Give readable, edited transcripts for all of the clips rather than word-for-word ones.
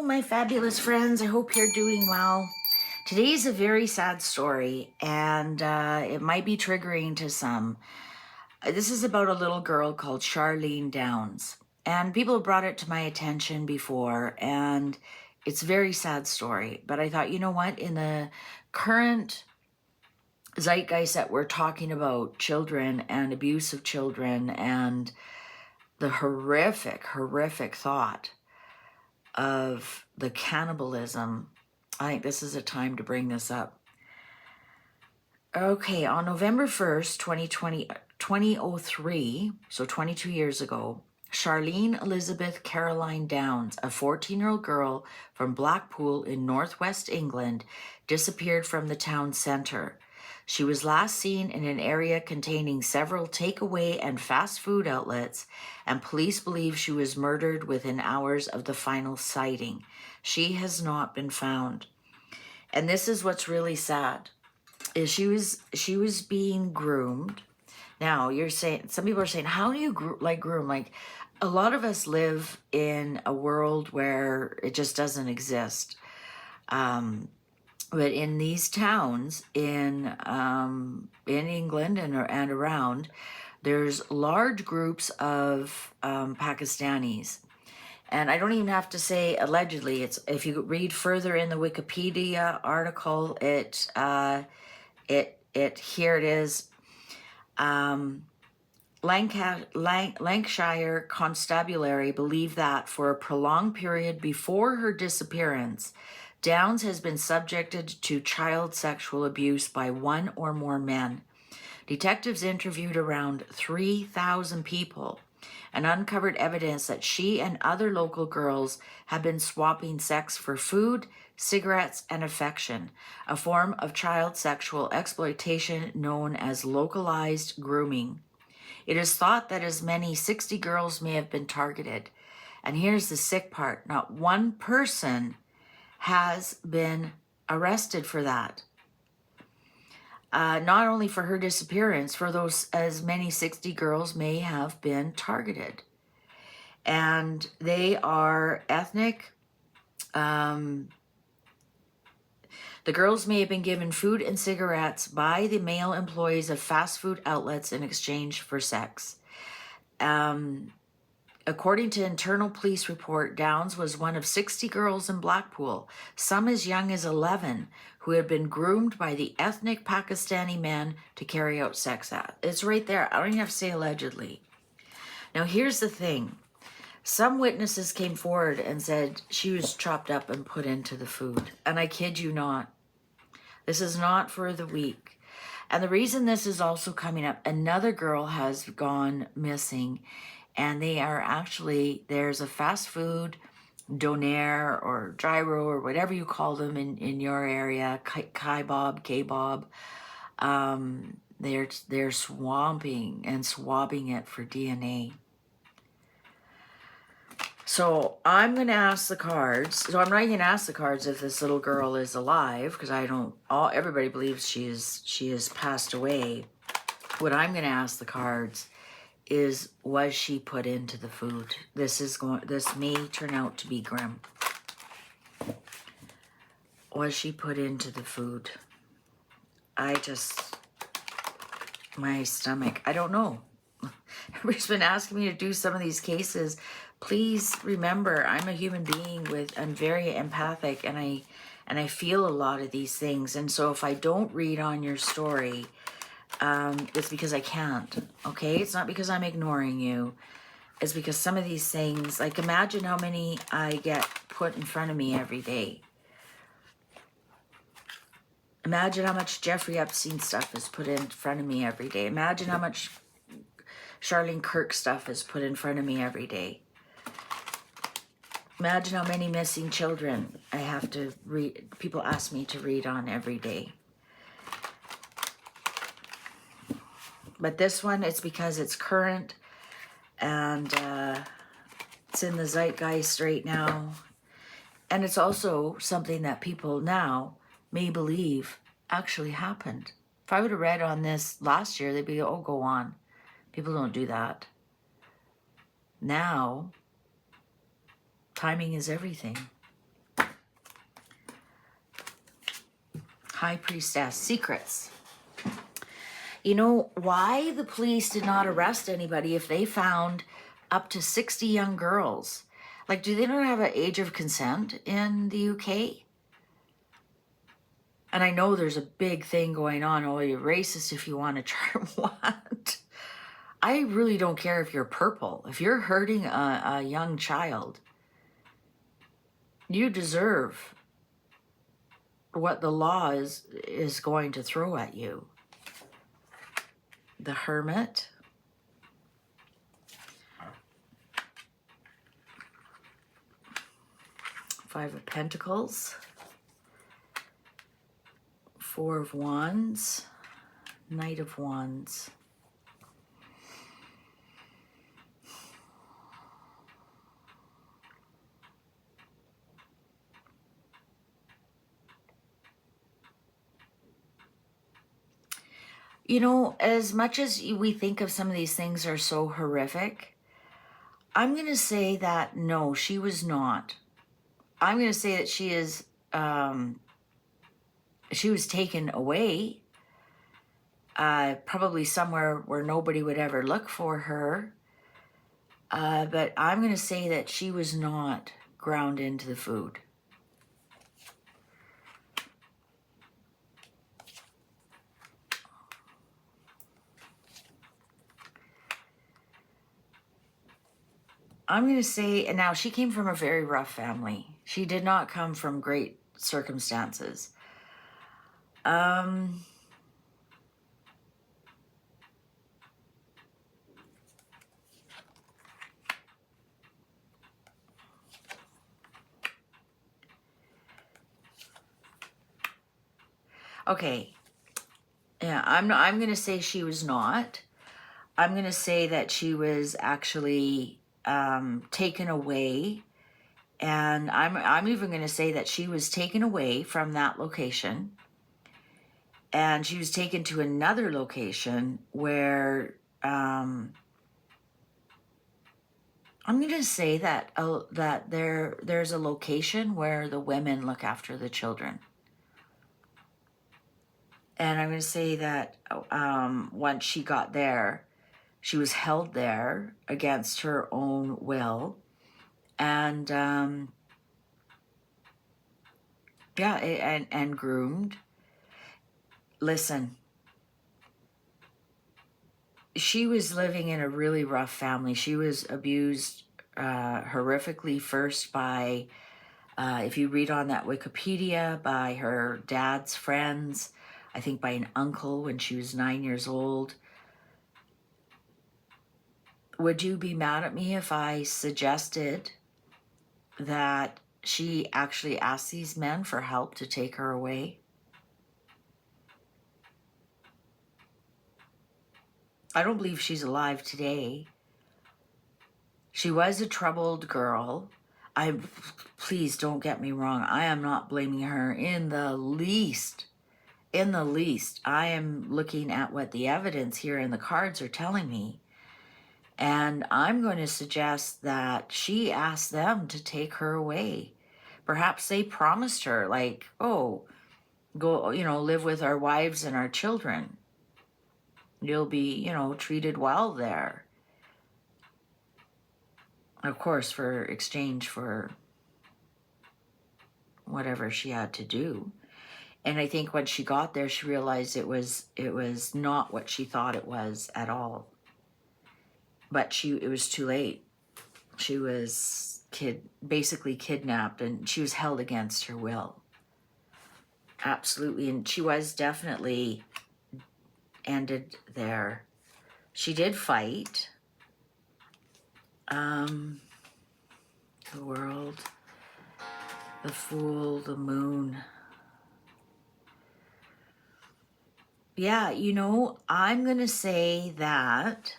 my fabulous friends. I hope you're doing well. Today's a very sad story, and it might be triggering to some. This is about a little girl called Charlene Downs, and people have brought it to my attention before, and it's a very sad story. But I thought, you know what? In the current zeitgeist that we're talking about children and abuse of children and the horrific thought of the cannibalism, I think this is a time to bring this up. Okay, on November 1st, 2003, so 22 years ago, Charlene Elizabeth Caroline Downs, a 14-year-old girl from Blackpool in northwest England, disappeared from the town centre. She was last seen in an area containing several takeaway and fast food outlets, and police believe she was murdered within hours of the final sighting. She has not been found. And this is what's really sad, is she was being groomed. Now, you're saying, some people are saying, how do you groom? Like, a lot of us live in a world where it just doesn't exist. But in these towns in England and around, there's large groups of Pakistanis. And I don't even have to say allegedly. It's, if you read further in the Wikipedia article, here it is. Lancashire Constabulary believe that for a prolonged period before her disappearance, Downs has been subjected to child sexual abuse by one or more men. Detectives interviewed around 3,000 people and uncovered evidence that she and other local girls have been swapping sex for food, cigarettes, and affection, a form of child sexual exploitation known as localized grooming. It is thought that as many 60 girls may have been targeted. And here's the sick part. Not one person has been arrested for that. Not only for her disappearance, for those as many 60 girls may have been targeted. And they are ethnic. The girls may have been given food and cigarettes by the male employees of fast food outlets in exchange for sex. According to internal police report, Downs was one of 60 girls in Blackpool, some as young as 11, who had been groomed by the ethnic Pakistani men to carry out sex acts. It's right there. I don't even have to say allegedly. Now, here's the thing. Some witnesses came forward and said she was chopped up and put into the food. And I kid you not. This is not for the weak. And the reason this is also coming up, another girl has gone missing. And they are actually, there's a fast food doner or gyro or whatever you call them in your area, kebab. They're swabbing it for DNA. So I'm going to ask the cards. So I'm not going to ask the cards if this little girl is alive, because everybody believes she has passed away. What I'm going to ask the cards is, was she put into the food? This may turn out to be grim. Was she put into the food? My stomach, I don't know. Everybody's been asking me to do some of these cases. Please remember, I'm a human being I'm very empathic, and I feel a lot of these things. And so if I don't read on your story, it's because I can't, okay? It's not because I'm ignoring you. It's because some of these things, like imagine how many I get put in front of me every day. Imagine how much Jeffrey Epstein stuff is put in front of me every day. Imagine how much Charlene Kirk stuff is put in front of me every day. Imagine how many missing children I have to read, people ask me to read on every day. But this one, it's because it's current and it's in the zeitgeist right now. And it's also something that people now may believe actually happened. If I would have read on this last year, they'd be, oh, go on. People don't do that. Now, timing is everything. High priestess, secrets. You know why the police did not arrest anybody if they found up to 60 young girls? Like, do they not have an age of consent in the UK? And I know there's a big thing going on. Oh, you're racist if you want to charm what? I really don't care if you're purple. If you're hurting a young child, you deserve what the law is going to throw at you. The Hermit. Five of Pentacles. Four of Wands. Knight of Wands. You know, as much as we think of some of these things are so horrific, I'm going to say that no, she was not. I'm going to say that she was taken away, probably somewhere where nobody would ever look for her. But I'm going to say that she was not ground into the food. I'm going to say, and now she came from a very rough family. She did not come from great circumstances. Okay. Yeah, I'm going to say she was not. I'm going to say that she was actually taken away. And I'm even going to say that she was taken away from that location. And she was taken to another location where I'm going to say that that there's a location where the women look after the children. And I'm going to say that once she got there, she was held there against her own will. And yeah, and groomed. Listen, she was living in a really rough family. She was abused horrifically first by, if you read on that Wikipedia, by her dad's friends, I think by an uncle when she was 9 years old. Would you be mad at me if I suggested that she actually asked these men for help to take her away? I don't believe she's alive today. She was a troubled girl. Please don't get me wrong. I am not blaming her in the least. In the least. I am looking at what the evidence here in the cards are telling me. And I'm going to suggest that she asked them to take her away. Perhaps they promised her, like, oh, go, live with our wives and our children. You'll be, treated well there. Of course, for exchange for whatever she had to do. And I think when she got there, she realized it was not what she thought it was at all. But it was too late. She was basically kidnapped, and she was held against her will. Absolutely. And she was definitely ended there. She did fight. The World, the Fool, the Moon. Yeah, I'm going to say that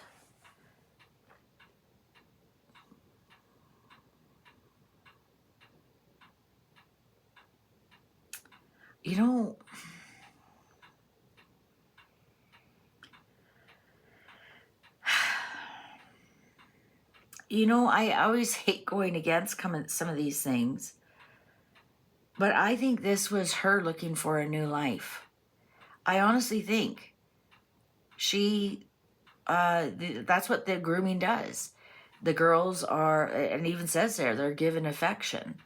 I always hate going against some of these things, But I think this was her looking for a new life. I honestly think that's what the grooming does. The girls are, and it even says there, they're given affection.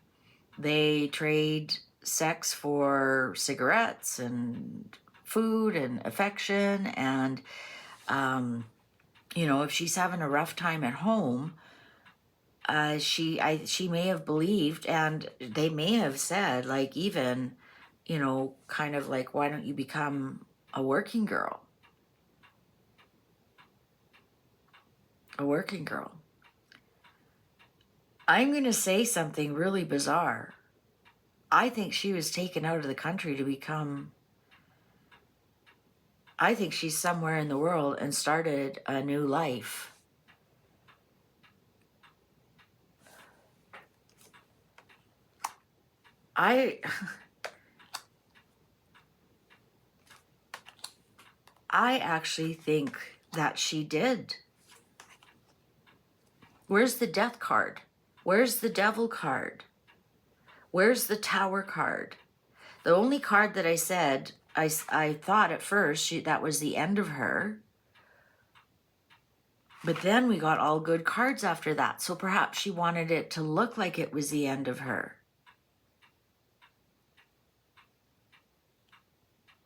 They trade sex for cigarettes and food and affection. And, if she's having a rough time at home, she may have believed, and they may have said, like, even, kind of like, why don't you become a working girl? A working girl. I'm going to say something really bizarre. I think she was taken out of the country to become... I think she's somewhere in the world and started a new life. I actually think that she did. Where's the death card? Where's the devil card? Where's the tower card? The only card that I said, I thought at first that was the end of her. But then we got all good cards after that. So perhaps she wanted it to look like it was the end of her.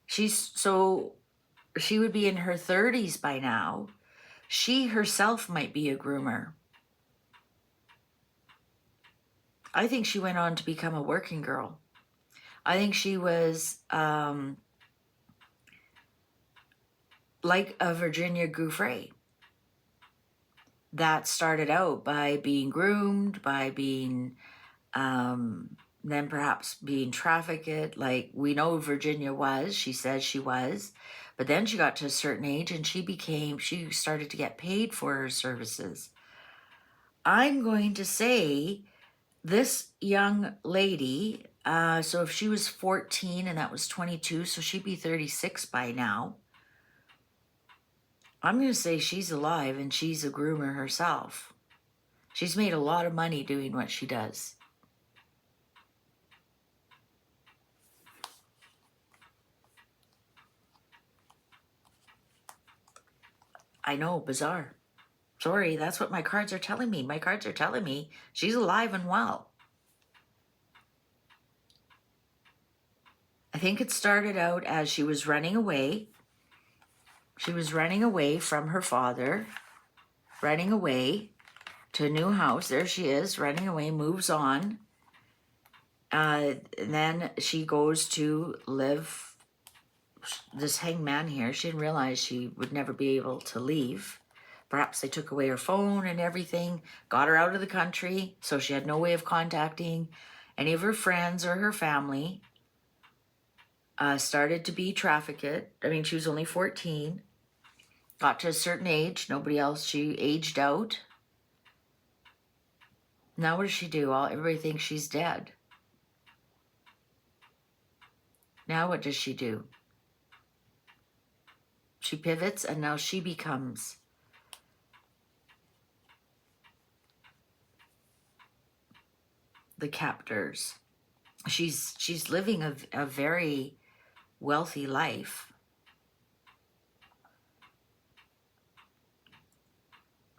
So she would be in her 30s by now. She herself might be a groomer. I think she went on to become a working girl. I think she was like a Virginia Gouffre that started out by being groomed, by being, then perhaps being trafficked. Like we know Virginia was, she says she was, but then she got to a certain age and she started to get paid for her services. I'm going to say this young lady, so if she was 14 and that was 22, so she'd be 36 by now. I'm going to say she's alive and she's a groomer herself. She's made a lot of money doing what she does. I know, bizarre. Sorry, that's what my cards are telling me. My cards are telling me she's alive and well. I think it started out as she was running away. She was running away from her father, running away to a new house. There she is, running away, moves on. And then she goes to live, this hangman here. She didn't realize she would never be able to leave. Perhaps they took away her phone and everything, got her out of the country, so she had no way of contacting any of her friends or her family. Started to be trafficked. I mean, she was only 14. Got to a certain age, nobody else, she aged out. Now what does she do? Everybody thinks she's dead. Now what does she do? She pivots and now she becomes the captors. She's living a very wealthy life.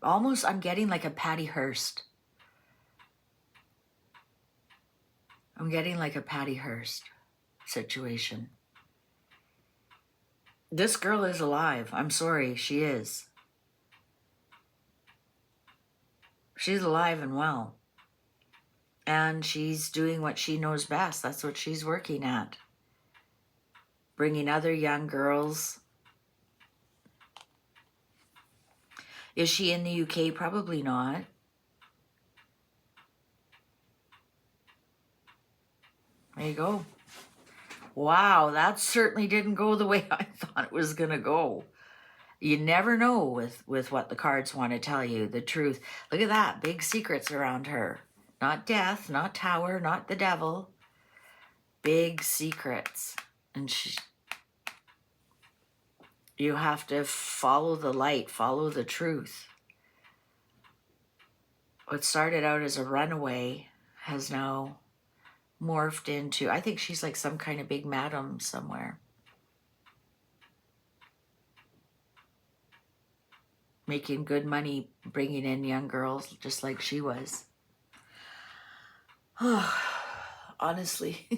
Almost, I'm getting like a Patty Hearst. I'm getting like a Patty Hearst situation. This girl is alive. I'm sorry, she is. She's alive and well. And she's doing what she knows best. That's what she's working at. Bringing other young girls. Is she in the UK? Probably not. There you go. Wow, that certainly didn't go the way I thought it was going to go. You never know with what the cards want to tell you, the truth. Look at that, big secrets around her. Not death, not tower, not the devil. Big secrets. And you have to follow the light, follow the truth. What started out as a runaway has now morphed into, I think she's like some kind of big madam somewhere, making good money, bringing in young girls just like she was. Oh, honestly.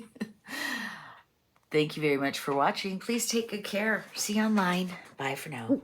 Thank you very much for watching. Please take good care. See you online. Bye for now.